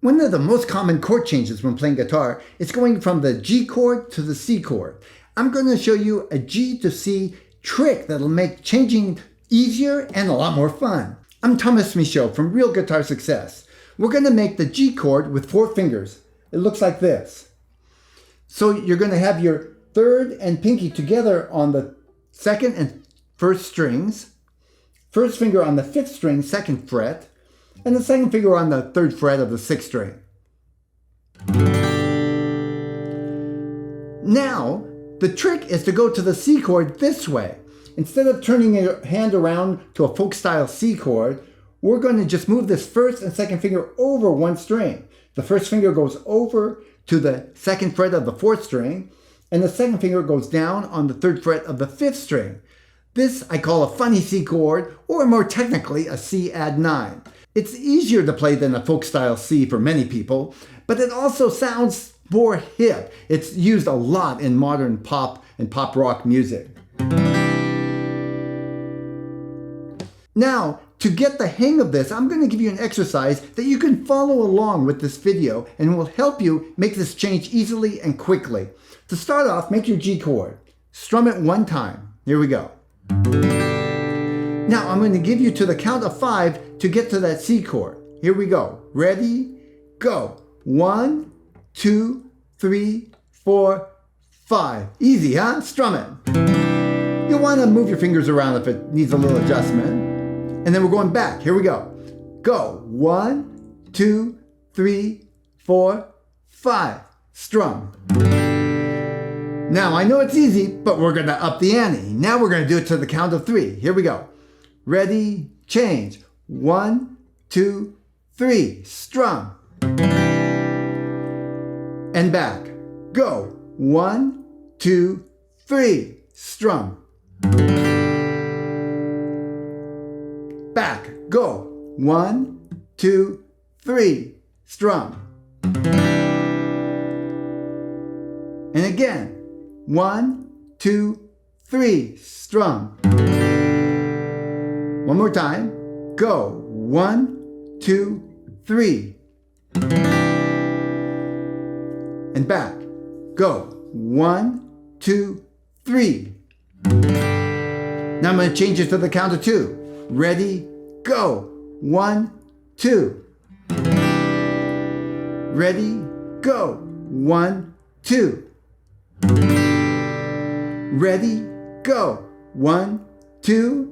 One of the most common chord changes when playing guitar is going from the G chord to the C chord. I'm going to show you a G to C trick that'll make changing easier and a lot more fun. I'm Thomas Michaud from Real Guitar Success. We're going to make the G chord with 4 fingers. It looks like this. So you're going to have your third and pinky together on the second and first strings, first finger on the 5th string, 2nd fret, and the second finger on the 3rd fret of the 6th string. Now, the trick is to go to the C chord this way. Instead of turning your hand around to a folk style C chord, we're going to just move this first and second finger over one string. The first finger goes over to the 2nd fret of the 4th string, and the second finger goes down on the 3rd fret of the 5th string. This I call a funny C chord, or more technically, a C add 9. It's easier to play than a folk style C for many people, but it also sounds more hip. It's used a lot in modern pop and pop rock music. Now, to get the hang of this, I'm going to give you an exercise that you can follow along with this video and will help you make this change easily and quickly. To start off, make your G chord. Strum it 1 time. Here we go. Now I'm going to give you to the count of 5 to get to that C chord. Here we go. Ready? Go. 1, 2, 3, 4, 5. Easy, huh? Strum it. You'll want to move your fingers around if it needs a little adjustment. And then we're going back. Here we go. Go. 1, 2, 3, 4, 5. Strum. Now I know it's easy, but we're going to up the ante. Now we're going to do it to the count of 3. Here we go. Ready, change. 1, 2, 3. Strum. And back. Go. 1, 2, 3. Strum. Back. Go. 1, 2, 3. Strum. And again. 1, 2, 3. Strum. One more time. Go. 1, 2, 3. And back. Go. 1, 2, 3. Now I'm going to change it to the count of 2. Ready? Go. 1, 2. Ready? Go. 1, 2. Ready? Go. 1, 2.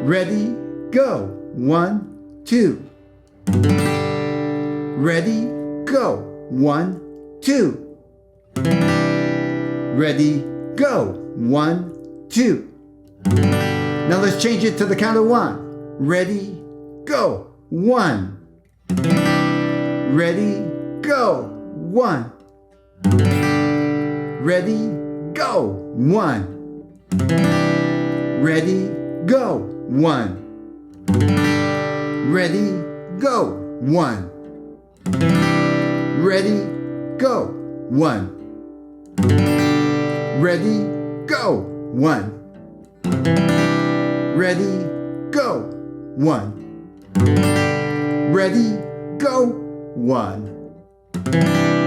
Ready? Go. 1, 2. Ready? Go. 1, 2. Ready? Go. 1, 2. Now let's change it to the count of 1. Ready? Go. 1. Ready? Go. 1. Ready? Go. 1. Ready? Go. 1. Ready? Go. 1. Ready? Go. 1. Ready? Go. 1. Ready? Go. 1. Ready? Go. 1.